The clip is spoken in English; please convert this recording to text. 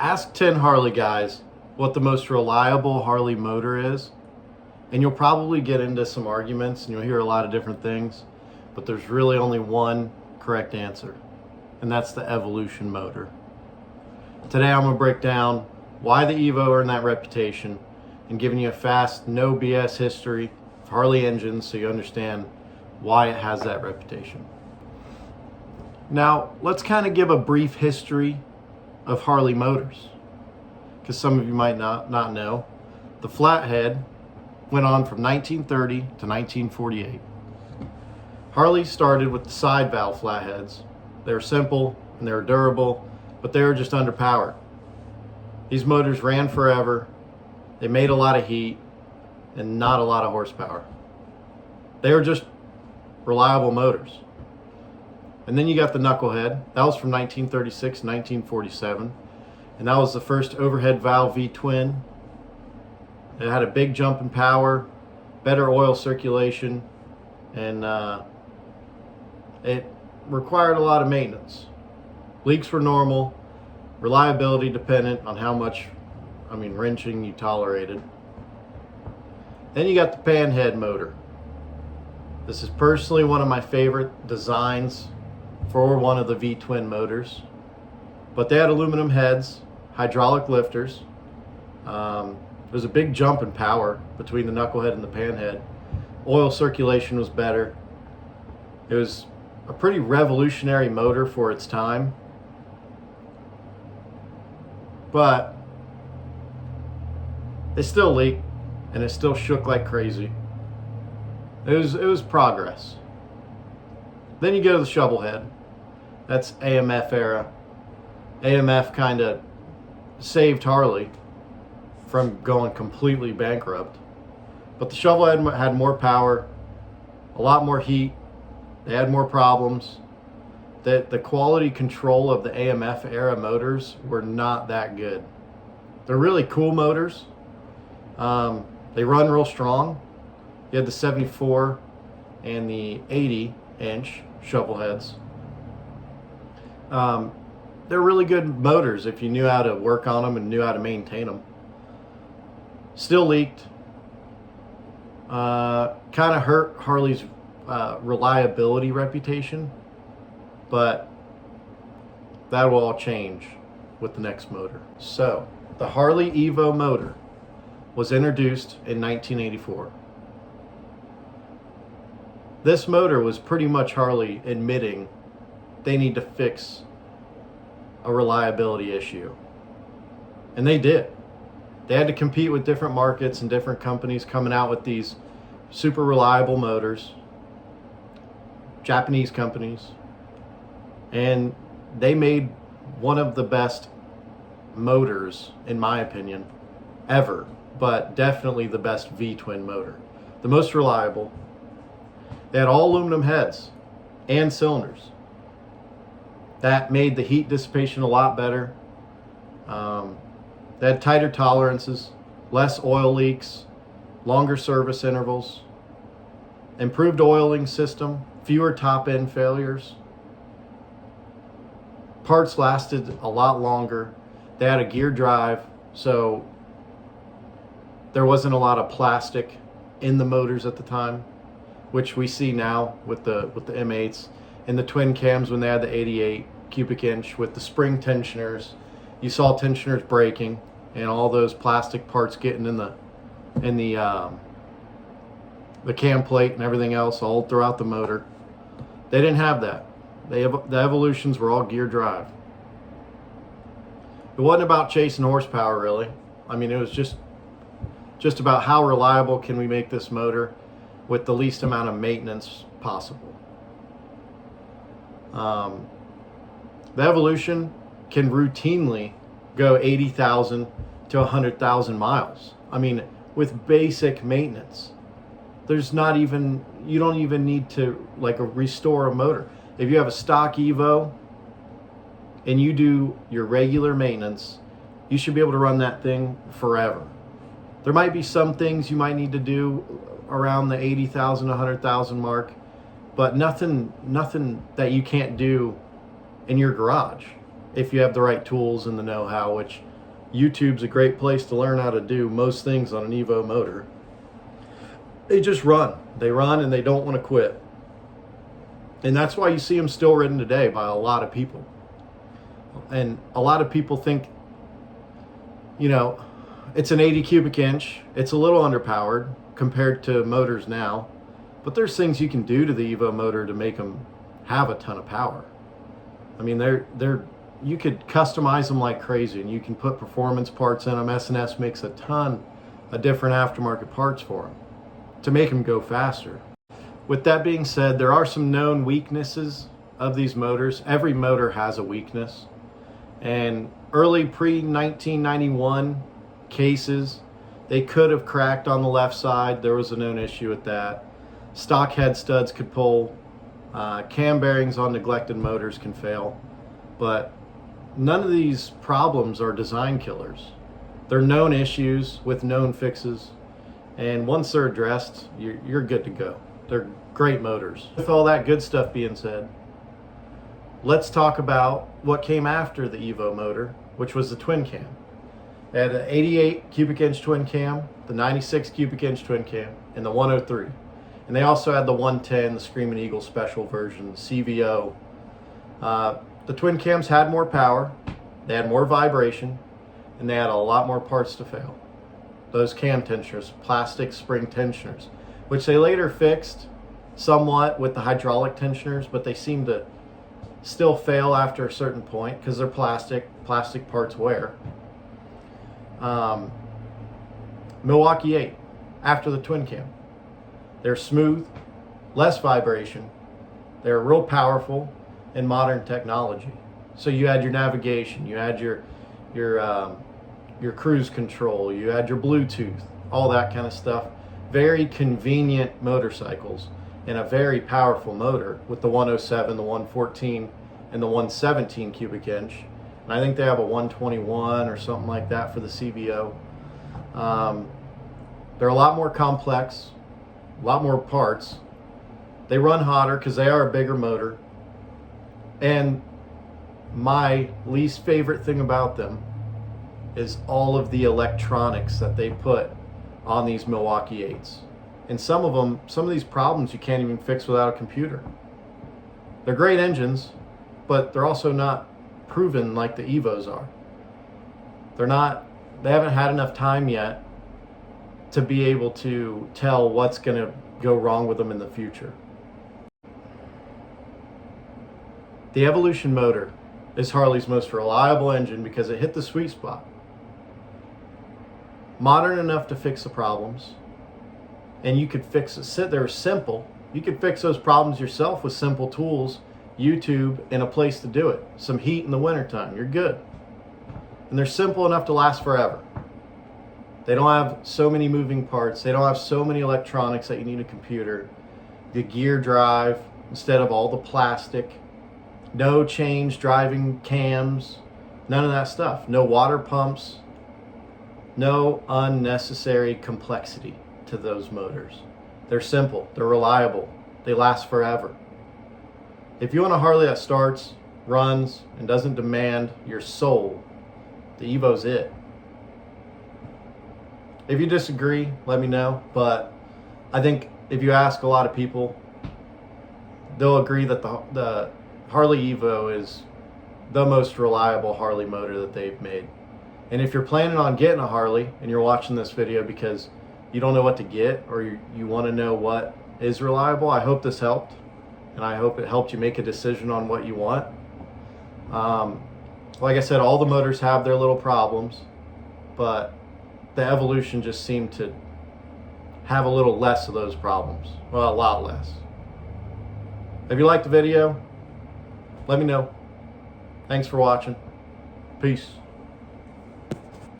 Ask 10 Harley guys what the most reliable Harley motor is, and you'll probably get into some arguments and you'll hear a lot of different things, but there's really only one correct answer, and that's the Evolution motor. Today I'm going to break down why the Evo earned that reputation and giving you a fast, no BS history of Harley engines so you understand why it has that reputation. Now, let's kind of give a brief history of Harley motors, because some of you might not know. The flathead went on from 1930 to 1948. Harley started with the side valve flatheads. They were simple and they were durable, but they were just underpowered. These motors ran forever, they made a lot of heat, and not a lot of horsepower. They were just reliable motors. And then you got the knucklehead. That was from 1936 to 1947. And that was the first overhead valve V-twin. It had a big jump in power, better oil circulation, and it required a lot of maintenance. Leaks were normal, reliability dependent on how much, wrenching you tolerated. Then you got the panhead motor. This is personally one of my favorite designs for one of the V-twin motors. But they had aluminum heads, hydraulic lifters. There's a big jump in power between the knucklehead and the panhead. Oil circulation was better. It was a pretty revolutionary motor for its time. But it still leaked and it still shook like crazy. It was progress. Then you go to the shovel head. That's AMF era. AMF kind of saved Harley from going completely bankrupt. But the shovel head had more power, a lot more heat. They had more problems. The quality control of the AMF era motors were not that good. They're really cool motors. They run real strong. You had the 74 and the 80-inch shovel heads. They're really good motors if you knew how to work on them and knew how to maintain them. Still leaked. Kind of hurt Harley's reliability reputation, but that will all change with the next motor. So, the Harley Evo motor was introduced in 1984. This motor was pretty much Harley admitting they need to fix a reliability issue. And they did. They had to compete with different markets and different companies coming out with these super reliable motors, Japanese companies, and they made one of the best motors, in my opinion, ever, but definitely the best V-twin motor. The most reliable. They had all aluminum heads and cylinders. That made the heat dissipation a lot better. They had tighter tolerances, less oil leaks, longer service intervals, improved oiling system, fewer top-end failures. Parts lasted a lot longer. They had a gear drive, so there wasn't a lot of plastic in the motors at the time, which we see now with the M8s and the twin cams when they had the 88 cubic inch with the spring tensioners. You saw tensioners breaking and all those plastic parts getting in the cam plate and everything else all throughout the motor. They didn't have that. The Evolutions were all gear drive. It wasn't about chasing horsepower, really. It was just about how reliable can we make this motor with the least amount of maintenance possible. The Evolution can routinely go 80,000 to 100,000 miles. With basic maintenance. You don't even need to restore a motor. If you have a stock Evo and you do your regular maintenance, you should be able to run that thing forever. There might be some things you might need to do around the 80,000, 100,000 mark, but nothing that you can't do in your garage if you have the right tools and the know-how, which YouTube's a great place to learn how to do most things on an Evo motor. They just run. They run and they don't want to quit. And that's why you see them still ridden today by a lot of people. And a lot of people think, you know, it's an 80 cubic inch. It's a little underpowered compared to motors now. But there's things you can do to the Evo motor to make them have a ton of power. I mean, you could customize them like crazy, and you can put performance parts in them. S&S makes a ton of different aftermarket parts for them to make them go faster. With that being said, there are some known weaknesses of these motors. Every motor has a weakness. And early pre-1991 cases, they could have cracked on the left side. There was a known issue with that. Stock head studs could pull. Cam bearings on neglected motors can fail. But none of these problems are design killers. They're known issues with known fixes. And once they're addressed, you're good to go. They're great motors. With all that good stuff being said, let's talk about what came after the Evo motor, which was the twin cam. They had the 88 cubic inch twin cam, the 96 cubic inch twin cam, and the 103. And they also had the 110, the Screaming Eagle special version, the CVO. The twin cams had more power, they had more vibration, and they had a lot more parts to fail. Those cam tensioners, plastic spring tensioners, which they later fixed somewhat with the hydraulic tensioners, but they seem to still fail after a certain point because they're plastic parts wear. Milwaukee 8, after the twin cam. They're smooth, less vibration, they're real powerful in modern technology. So you had your navigation, you had your cruise control, you had your Bluetooth, all that kind of stuff. Very convenient motorcycles and a very powerful motor with the 107, the 114, and the 117 cubic inch. And I think they have a 121 or something like that for the CVO. They're a lot more complex, a lot more parts. They run hotter because they are a bigger motor. And my least favorite thing about them is all of the electronics that they put on these Milwaukee 8s. And some of these problems you can't even fix without a computer. They're great engines, but they're also not proven like the Evos are. They haven't had enough time yet to be able to tell what's going to go wrong with them in the future. The Evolution motor is Harley's most reliable engine because it hit the sweet spot. Modern enough to fix the problems, and you could fix it. They're simple. You could fix those problems yourself with simple tools, YouTube, and a place to do it. Some heat in the wintertime, you're good. And they're simple enough to last forever. They don't have so many moving parts. They don't have so many electronics that you need a computer. The gear drive instead of all the plastic. No change driving cams. None of that stuff. No water pumps. No unnecessary complexity to those motors. They're simple. They're reliable. They last forever. If you want a Harley that starts, runs, and doesn't demand your soul, the Evo's it. If you disagree, let me know. But I think if you ask a lot of people, they'll agree that the Harley Evo is the most reliable Harley motor that they've made. And if you're planning on getting a Harley and you're watching this video because you don't know what to get or you want to know what is reliable, I hope this helped. And I hope it helped you make a decision on what you want. Like I said, all the motors have their little problems, but the Evolution just seemed to have a little less of those problems. Well, a lot less. If you liked the video, let me know. Thanks for watching. Peace.